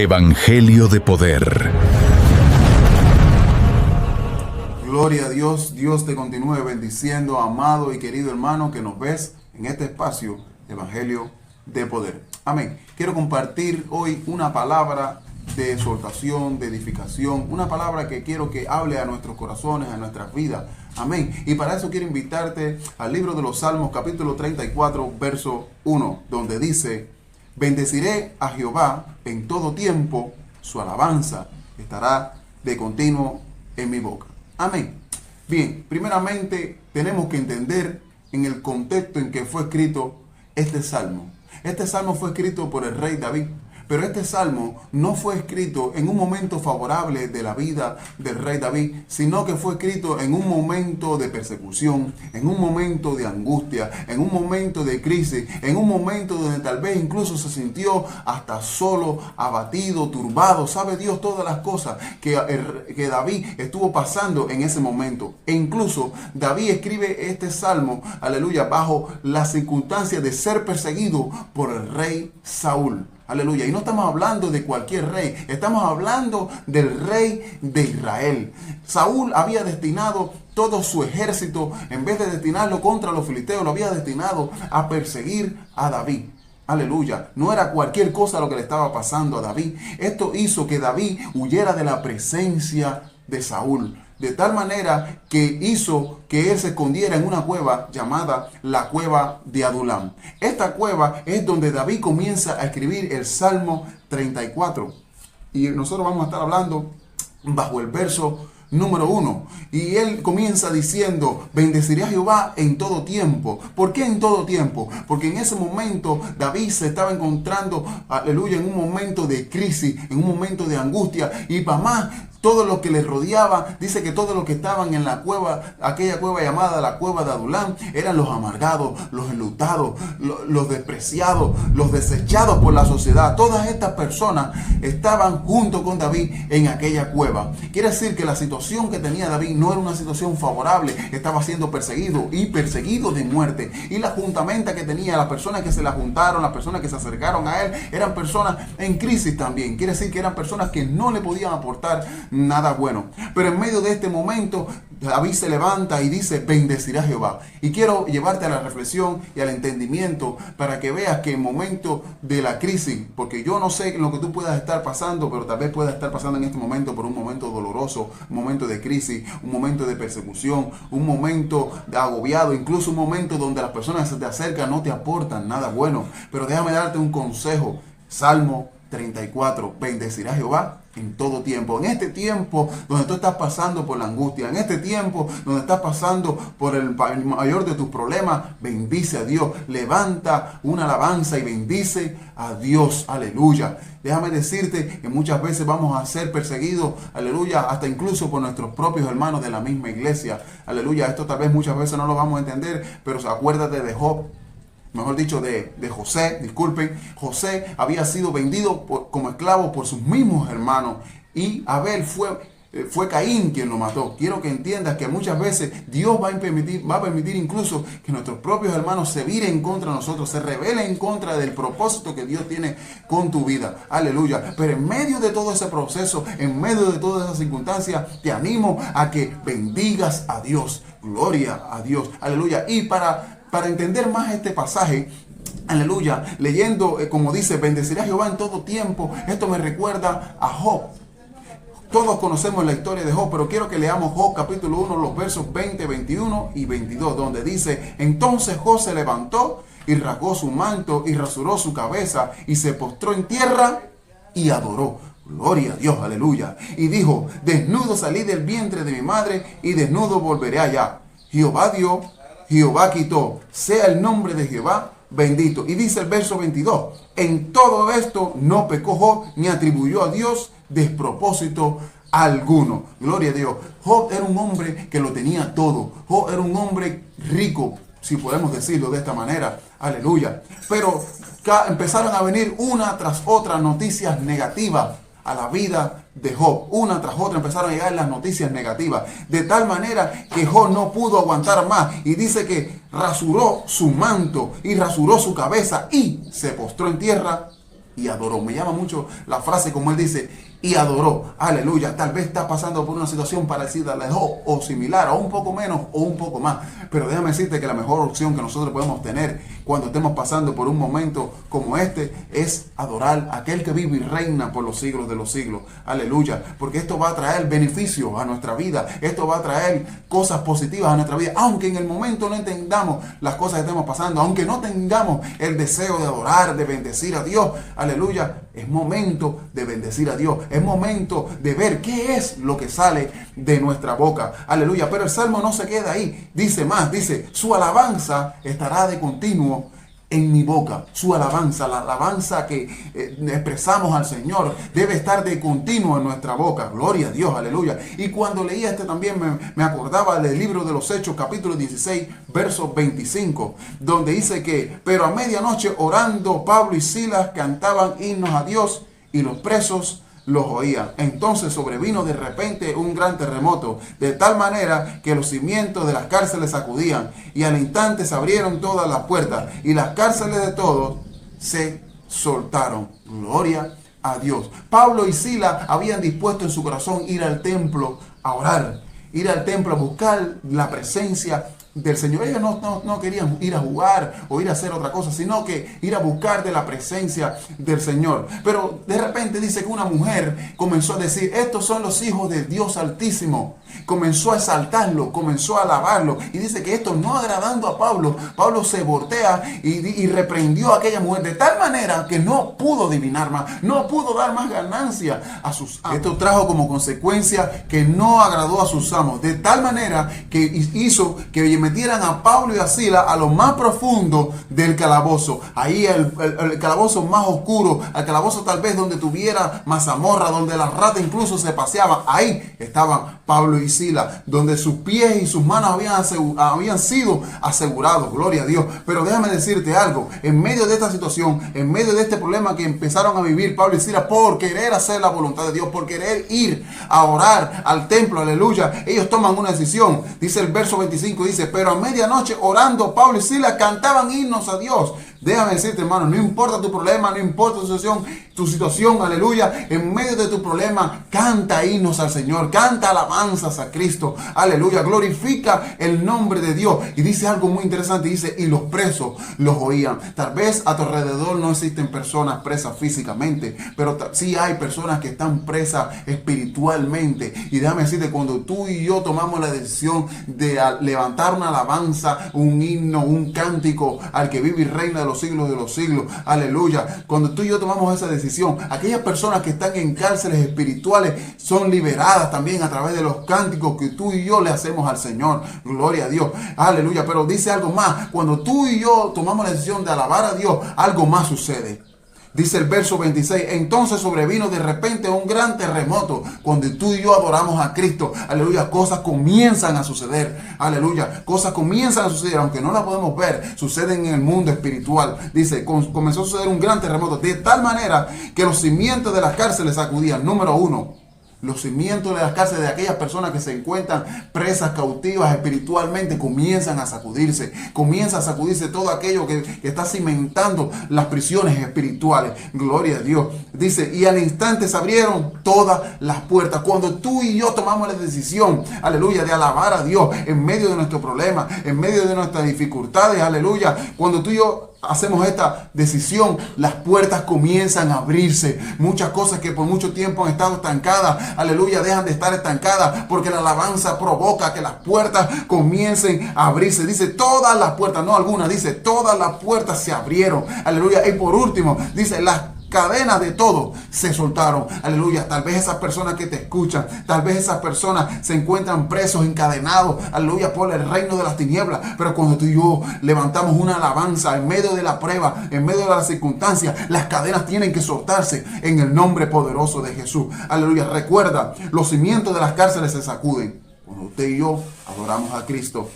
Evangelio de poder. Gloria a Dios. Dios te continúe bendiciendo, amado y querido hermano que nos ves en este espacio, Evangelio de poder. Amén. Quiero compartir hoy una palabra de exhortación, de edificación, una palabra que quiero que hable a nuestros corazones, a nuestras vidas. Amén. Y para eso quiero invitarte al libro de los Salmos, capítulo 34, verso 1, donde dice: bendeciré a Jehová en todo tiempo, su alabanza estará de continuo en mi boca. Amén. Bien, primeramente tenemos que entender en el contexto en que fue escrito este salmo. Este salmo fue escrito por el rey David. Pero este salmo no fue escrito en un momento favorable de la vida del rey David, sino que fue escrito en un momento de persecución, en un momento de angustia, en un momento de crisis, en un momento donde tal vez incluso se sintió hasta solo, abatido, turbado. Sabe Dios todas las cosas que David estuvo pasando en ese momento. E incluso David escribe este salmo, aleluya, bajo la circunstancia de ser perseguido por el rey Saúl. Aleluya. Y no estamos hablando de cualquier rey. Estamos hablando del rey de Israel. Saúl había destinado todo su ejército, en vez de destinarlo contra los filisteos, lo había destinado a perseguir a David. Aleluya. No era cualquier cosa lo que le estaba pasando a David. Esto hizo que David huyera de la presencia de Saúl. De tal manera que hizo que él se escondiera en una cueva llamada la cueva de Adulam. Esta cueva es donde David comienza a escribir el Salmo 34. Y nosotros vamos a estar hablando bajo el verso número 1. Y él comienza diciendo: bendeciré a Jehová en todo tiempo. ¿Por qué en todo tiempo? Porque en ese momento David se estaba encontrando, aleluya, en un momento de crisis, en un momento de angustia. Y para más, todo lo que les rodeaba, dice que todos los que estaban en la cueva, aquella cueva llamada la cueva de Adulam, eran los amargados, los enlutados, los despreciados, los desechados por la sociedad. Todas estas personas estaban junto con David en aquella cueva. Quiere decir que la situación que tenía David no era una situación favorable. Estaba siendo perseguido y perseguido de muerte. Y la juntamenta que tenía, las personas que se la juntaron, las personas que se acercaron a él, eran personas en crisis también. Quiere decir que eran personas que no le podían aportar nada bueno. Pero en medio de este momento, David se levanta y dice: bendeciré a Jehová. Y quiero llevarte a la reflexión y al entendimiento para que veas que en momentos de la crisis, porque yo no sé lo que tú puedas estar pasando, pero tal vez puedas estar pasando en este momento por un momento doloroso, un momento de crisis, un momento de persecución, un momento de agobiado, incluso un momento donde las personas que se te acercan no te aportan nada bueno. Pero déjame darte un consejo. Salmo 34, bendeciré a Jehová en todo tiempo. En este tiempo donde tú estás pasando por la angustia, en este tiempo donde estás pasando por el mayor de tus problemas, bendice a Dios. Levanta una alabanza y bendice a Dios. Aleluya. Déjame decirte que muchas veces vamos a ser perseguidos, aleluya, hasta incluso por nuestros propios hermanos de la misma iglesia. Aleluya. Esto tal vez muchas veces no lo vamos a entender, pero acuérdate de Job. Mejor dicho, de José, disculpen. José había sido vendido como esclavo por sus mismos hermanos. Y Abel fue Caín quien lo mató. Quiero que entiendas que muchas veces Dios va a permitir incluso que nuestros propios hermanos se viren contra nosotros, se rebelen en contra del propósito que Dios tiene con tu vida. Aleluya. Pero en medio de todo ese proceso, en medio de todas esas circunstancias, te animo a que bendigas a Dios. Gloria a Dios. Aleluya. Y para entender más este pasaje, aleluya, leyendo como dice: bendeciré a Jehová en todo tiempo. Esto me recuerda a Job. Todos conocemos la historia de Job, pero quiero que leamos Job capítulo 1, los versos 20, 21 y 22, donde dice: entonces Job se levantó y rasgó su manto y rasuró su cabeza y se postró en tierra y adoró. Gloria a Dios, aleluya. Y dijo: desnudo salí del vientre de mi madre y desnudo volveré allá. Jehová dio, Jehová quitó, sea el nombre de Jehová bendito. Y dice el verso 22, en todo esto no pecó Job ni atribuyó a Dios despropósito alguno. Gloria a Dios. Job era un hombre que lo tenía todo. Job era un hombre rico, si podemos decirlo de esta manera. Aleluya. Pero empezaron a venir una tras otra noticias negativas a la vida de Job. Una tras otra empezaron a llegar las noticias negativas, de tal manera que Job no pudo aguantar más y dice que rasuró su manto y rasuró su cabeza y se postró en tierra y adoró. Me llama mucho la frase como él dice, y adoró. Aleluya. Tal vez estás pasando por una situación parecida o similar, o un poco menos o un poco más. Pero déjame decirte que la mejor opción que nosotros podemos tener cuando estemos pasando por un momento como este es adorar a aquel que vive y reina por los siglos de los siglos. Aleluya. Porque esto va a traer beneficios a nuestra vida. Esto va a traer cosas positivas a nuestra vida. Aunque en el momento no entendamos las cosas que estemos pasando, aunque no tengamos el deseo de adorar, de bendecir a Dios. Aleluya. Es momento de bendecir a Dios. Es momento de ver qué es lo que sale de nuestra boca. Aleluya. Pero el Salmo no se queda ahí. Dice más. Dice, su alabanza estará de continuo en mi boca. Su alabanza, la alabanza que expresamos al Señor, debe estar de continuo en nuestra boca. Gloria a Dios, aleluya. Y cuando leía también me acordaba del libro de los Hechos, capítulo 16, verso 25, donde dice que, pero a medianoche orando Pablo y Silas cantaban himnos a Dios y los presos los oían. Entonces sobrevino de repente un gran terremoto, de tal manera que los cimientos de las cárceles sacudían, y al instante se abrieron todas las puertas, y las cárceles de todos se soltaron. Gloria a Dios. Pablo y Silas habían dispuesto en su corazón ir al templo a orar, ir al templo a buscar la presencia del Señor. Ellos no querían ir a jugar o ir a hacer otra cosa, sino que ir a buscar de la presencia del Señor. Pero de repente dice que una mujer comenzó a decir, estos son los hijos de Dios Altísimo. Comenzó a exaltarlo, comenzó a alabarlo. Y dice que esto no agradando a Pablo, Pablo se voltea y reprendió a aquella mujer de tal manera que no pudo adivinar más, no pudo dar más ganancia a sus amos. Esto trajo como consecuencia que no agradó a sus amos, de tal manera que hizo que metieran a Pablo y a Silas a lo más profundo del calabozo. Ahí el calabozo más oscuro, el calabozo tal vez donde tuviera mazamorra, donde las ratas incluso se paseaban. Ahí estaban Pablo y Silas, donde sus pies y sus manos habían sido asegurados. Gloria a Dios. Pero déjame decirte algo, en medio de esta situación, en medio de este problema que empezaron a vivir Pablo y Silas por querer hacer la voluntad de Dios, por querer ir a orar al templo, aleluya, ellos toman una decisión. Dice el verso 25, dice, pero a medianoche orando Pablo y Silas cantaban himnos a Dios. Déjame decirte, hermano, no importa tu problema, no importa tu situación, aleluya, en medio de tu problema, canta himnos al Señor, canta alabanzas a Cristo, aleluya, glorifica el nombre de Dios. Y dice algo muy interesante, dice, y los presos los oían. Tal vez a tu alrededor no existen personas presas físicamente, pero sí hay personas que están presas espiritualmente. Y déjame decirte, cuando tú y yo tomamos la decisión de levantar una alabanza, un himno, un cántico al que vive y reina de los siglos, aleluya, cuando tú y yo tomamos esa decisión, aquellas personas que están en cárceles espirituales son liberadas también a través de los cánticos que tú y yo le hacemos al Señor. Gloria a Dios, aleluya. Pero dice algo más, cuando tú y yo tomamos la decisión de alabar a Dios, algo más sucede. Dice el verso 26, entonces sobrevino de repente un gran terremoto. Cuando tú y yo adoramos a Cristo, aleluya, cosas comienzan a suceder, aleluya, cosas comienzan a suceder, aunque no las podemos ver, suceden en el mundo espiritual. Dice, comenzó a suceder un gran terremoto, de tal manera que los cimientos de las cárceles sacudían. Número uno, los cimientos de las cárceles de aquellas personas que se encuentran presas, cautivas espiritualmente, comienzan a sacudirse. Comienza a sacudirse todo aquello que está cimentando las prisiones espirituales. Gloria a Dios. Dice, y al instante se abrieron todas las puertas. Cuando tú y yo tomamos la decisión, aleluya, de alabar a Dios en medio de nuestro problema, en medio de nuestras dificultades, aleluya, cuando tú y yo hacemos esta decisión, las puertas comienzan a abrirse. Muchas cosas que por mucho tiempo han estado estancadas, aleluya, dejan de estar estancadas porque la alabanza provoca que las puertas comiencen a abrirse. Dice todas las puertas, no algunas, dice todas las puertas se abrieron, aleluya. Y por último, dice las cadenas de todo se soltaron, aleluya. Tal vez esas personas que te escuchan, tal vez esas personas se encuentran presos, encadenados, aleluya, por el reino de las tinieblas. Pero cuando tú y yo levantamos una alabanza en medio de la prueba, en medio de las circunstancias, las cadenas tienen que soltarse en el nombre poderoso de Jesús, aleluya. Recuerda, los cimientos de las cárceles se sacuden cuando usted y yo adoramos a Cristo.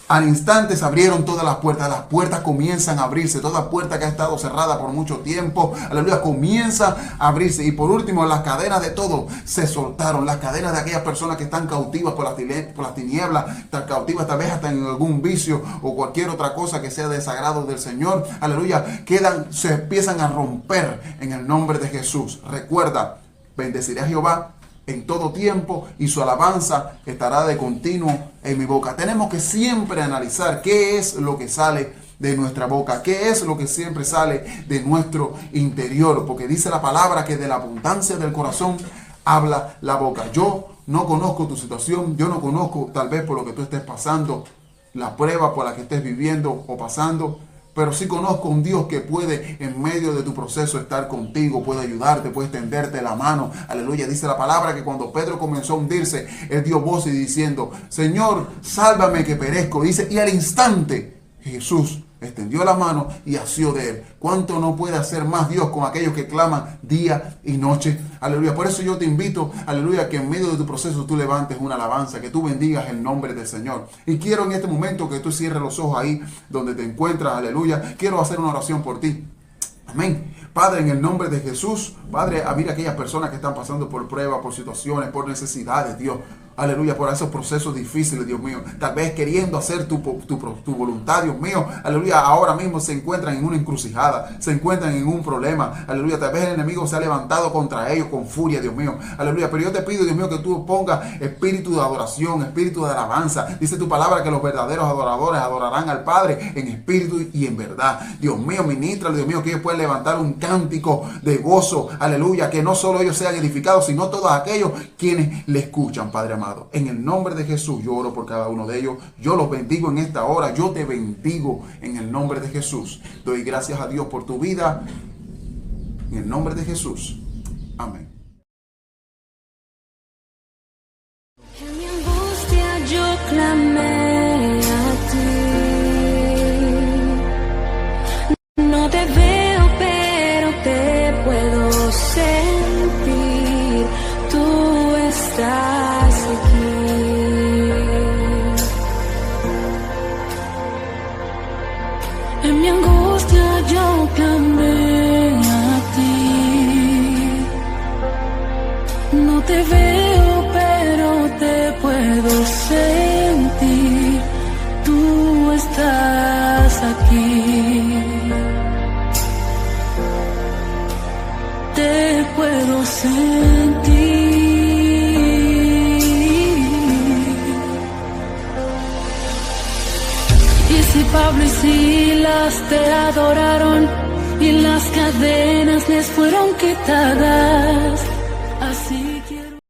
Al instante se abrieron todas las puertas comienzan a abrirse, toda puerta que ha estado cerrada por mucho tiempo, aleluya, comienza a abrirse. Y por último, las cadenas de todo se soltaron, las cadenas de aquellas personas que están cautivas por las tinieblas, están cautivas tal vez hasta en algún vicio o cualquier otra cosa que sea desagrado del Señor, aleluya, se empiezan a romper en el nombre de Jesús. Recuerda, bendeciré a Jehová en todo tiempo y su alabanza estará de continuo en mi boca. Tenemos que siempre analizar qué es lo que sale de nuestra boca, qué es lo que siempre sale de nuestro interior, porque dice la palabra que de la abundancia del corazón habla la boca. Yo no conozco tu situación, yo no conozco tal vez por lo que tú estés pasando, la prueba por la que estés viviendo o pasando, pero sí conozco un Dios que puede en medio de tu proceso estar contigo, puede ayudarte, puede extenderte la mano. Aleluya. Dice la palabra que cuando Pedro comenzó a hundirse, él dio voces diciendo, Señor, sálvame que perezco. Dice, y al instante Jesús extendió la mano y asió de él. ¿Cuánto no puede hacer más Dios con aquellos que claman día y noche? Aleluya. Por eso yo te invito, aleluya, que en medio de tu proceso tú levantes una alabanza, que tú bendigas el nombre del Señor. Y quiero en este momento que tú cierres los ojos ahí donde te encuentras, aleluya. Quiero hacer una oración por ti. Amén. Padre, en el nombre de Jesús, Padre, mira aquellas personas que están pasando por pruebas, por situaciones, por necesidades, Dios. Aleluya, por esos procesos difíciles, Dios mío. Tal vez queriendo hacer tu voluntad, Dios mío. Aleluya, ahora mismo se encuentran en una encrucijada, se encuentran en un problema. Aleluya, tal vez el enemigo se ha levantado contra ellos con furia, Dios mío. Aleluya, pero yo te pido, Dios mío, que tú pongas espíritu de adoración, espíritu de alabanza. Dice tu palabra que los verdaderos adoradores adorarán al Padre en espíritu y en verdad. Dios mío, ministrale, Dios mío, que ellos puedan levantar un cántico de gozo. Aleluya, que no solo ellos sean edificados, sino todos aquellos quienes le escuchan, Padre amado. En el nombre de Jesús, yo oro por cada uno de ellos. Yo los bendigo en esta hora. Yo te bendigo en el nombre de Jesús. Doy gracias a Dios por tu vida. En el nombre de Jesús. Amén. En mi angustia yo clamé a ti. No te veo, pero te puedo sentir. Tú estás aquí. En mi angustia yo clamé a ti. No te veo, pero te puedo sentir. Tú estás aquí. Te puedo sentir. Y si Pablo y Silas te adoraron y las cadenas les fueron quitadas,